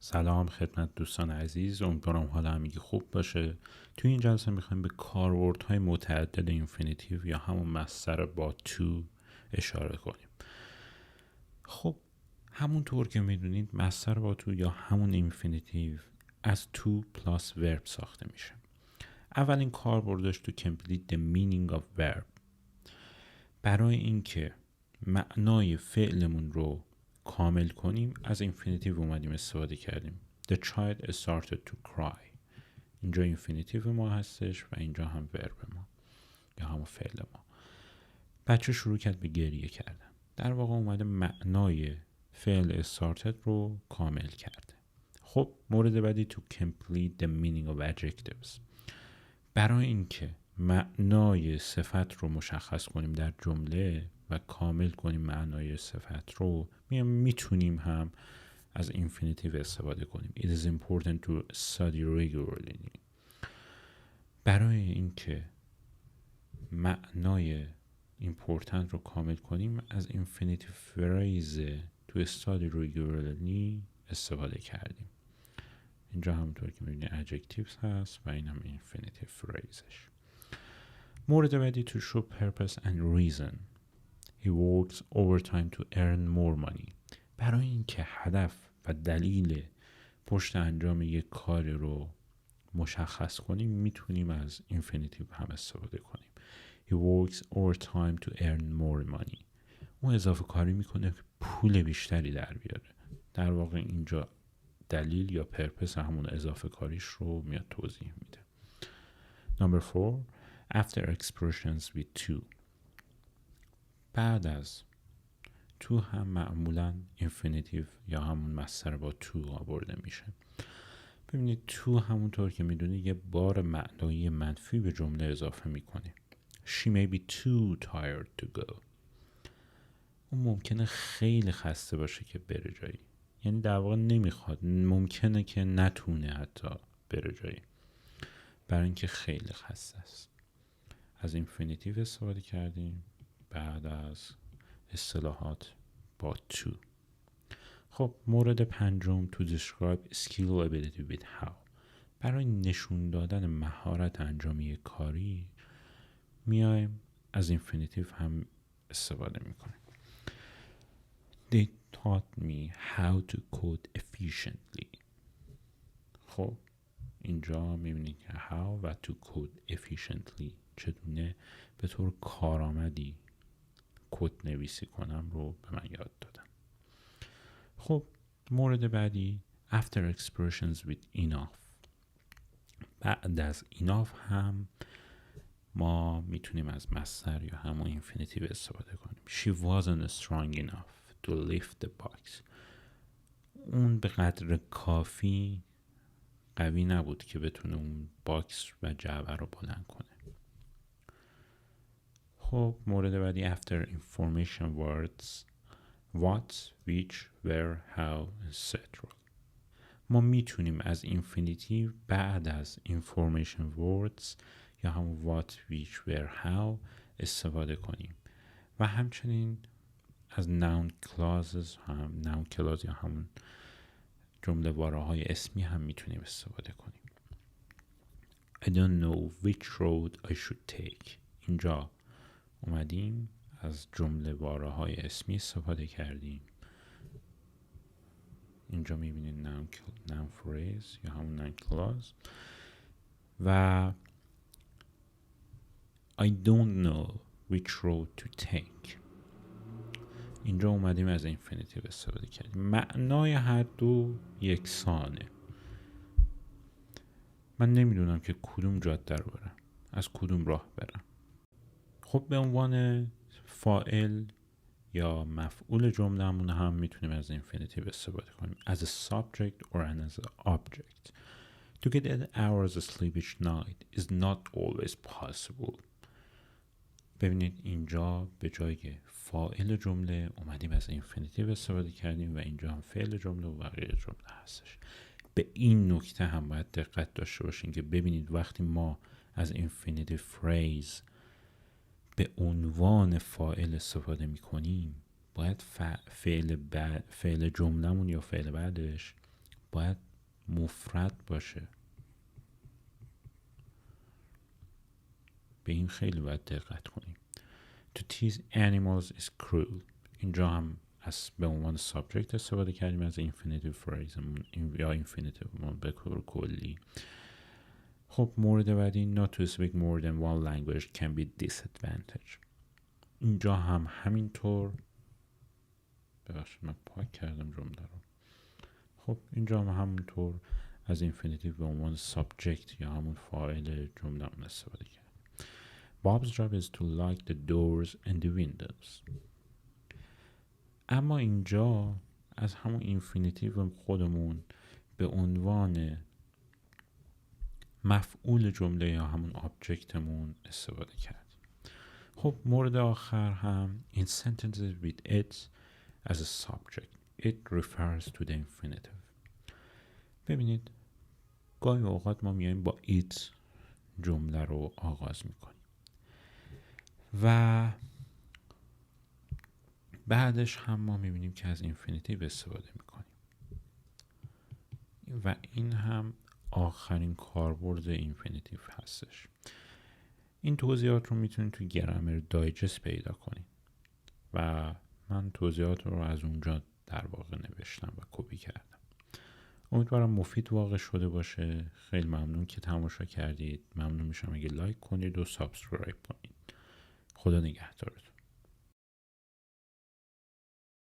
سلام خدمت دوستان عزیز، امیدوارم حال همگی خوب باشه. توی این جلسه میخوایم به کاربردهای متعدد اینفینیتیو یا همون مصدر با تو اشاره کنیم. خب همونطور که میدونید مصدر با تو یا همون اینفینیتیو از تو پلاس ورب ساخته میشه. اولین کاربردش تو complete the meaning of verb. برای اینکه معنای فعلمون رو کامل کنیم از اینفینیتیو اومدیم استفاده کردیم. The child started to cry. اینجا اینفینیتیو ما هستش و اینجا هم ورب ما یا همون فعل ما. بچه شروع کرد به گریه کردن. در واقع اومده معنای فعل started رو کامل کرده. خب مورد بعدی تو complete the meaning of adjectives. برای اینکه معنای صفت رو مشخص کنیم در جمله و کامل کنیم معنای صفت رو میتونیم هم از infinitive استفاده کنیم. It is important to study regularly. برای اینکه معنای important رو کامل کنیم از infinitive phrase تو study regularly استفاده کردیم. اینجا همونطور که میبینید adjectives هست و این هم infinitive phraseش. مورد بعدی تو show purpose and reason. He works overtime to earn more money. برای اینکه هدف و دلیل پشت انجام یک کاری رو مشخص کنیم میتونیم از infinitive هم استفاده کنیم. He works overtime to earn more money. اون اضافه کاری میکنه که پول بیشتری در بیاره. در واقع اینجا دلیل یا پرپس همون اضافه کاریش رو میاد توضیح میده. Number 4. After expressions with to. بعد از تو هم معمولا infinitive یا همون مصدر با تو آورده میشه. ببینید تو همونطور که میدونید یه بار معنایی منفی به جمله اضافه میکنه. She may be too tired to go. اون ممکنه خیلی خسته باشه که بره جایی. یعنی در واقع نمیخواد، ممکنه که نتونه حتی بره جایی برای اینکه خیلی خسته است. از اینفینیتیو استفاده کردیم بعد از اصطلاحات با to. خب مورد پنجم to describe skill or ability with how. برای نشون دادن مهارت انجام یک کاری میایم از اینفینیتیو هم استفاده میکنیم. They taught me how to code efficiently. خب اینجا میبینید که how و to code efficiently چگونه به طور کارآمدی کد نویسی کنم رو به من یاد دادن. خب مورد بعدی after expressions with enough. بعد از enough هم ما میتونیم از مصدر یا همون اینفینیتیو استفاده کنیم. She wasn't strong enough to lift the box. اون به قدر کافی قوی نبود که بتونه اون باکس و جعبه رو بلند کنه. خب مورد بعدی after information words what, which, where, how, etc. ما میتونیم از infinitive بعد از information words یا همون what, which, where, how استفاده کنیم و همچنین از noun clauses هم noun clause یا همون جمله واره های اسمی هم میتونیم استفاده کنیم. I don't know which road I should take. اینجا اومدیم از جمله واره های اسمی استفاده کردیم. اینجا میبینید noun phrase یا همون noun clause و I don't know which road to take. اینجا اومدیم از infinitive استفاده کردیم. معنای هر دو یکسانه. من نمیدونم که کدوم جاده رو برم، از کدوم راه برم. خب به عنوان فاعل یا مفعول جمله‌مون هم میتونیم از infinitive استفاده کنیم. As a subject or as an object. To get 8 hours sleep each night is not always possible. ببینید اینجا به جای فاعل جمله اومدیم از اینفینیتیو استفاده کردیم و اینجا هم فعل جمله و بقیه جمله هستش. به این نکته هم باید دقت داشته باشین که ببینید وقتی ما از اینفینیتیو فریز به عنوان فاعل استفاده میکنیم باید فعل جملهمون یا فعل بعدش باید مفرد باشه. به این خیلی باید دقت کنیم. To tease animals is cruel. اینجا هم از به عنوان subject استفاده کردیم از infinitive phraseمون یا infinitivemون به طور کلی. خب مورد بعدی not to speak more than one language can be disadvantage. اینجا هم همینطور ببخشید من پاک کردم جمله رو. خب اینجا هم همینطور از infinitive به عنوان subject یا همون فاعل جمله استفاده کردیم. Bob's job is to lock the doors and the windows. اما اینجا از همون اینفینیتیو خودمون به عنوان مفعول جمله یا همون آبجکتمون استفاده کردیم. خب مورد آخر هم in sentences with it as a subject it refers to the infinitive. ببینید گاهی اوقات ما میایم با it جمله رو آغاز میکنیم و بعدش هم ما میبینیم که از اینفینیتیو استفاده میکنیم و این هم آخرین کاربرد اینفینیتیو هستش. این توضیحات رو میتونید تو گرامر دایجست پیدا کنید و من توضیحات رو از اونجا در واقع نوشتم و کپی کردم. امیدوارم مفید واقع شده باشه. خیلی ممنون که تماشا کردید. ممنون میشم اگه لایک کنید و سابسکرایب کنید. خدا نگهدارتون.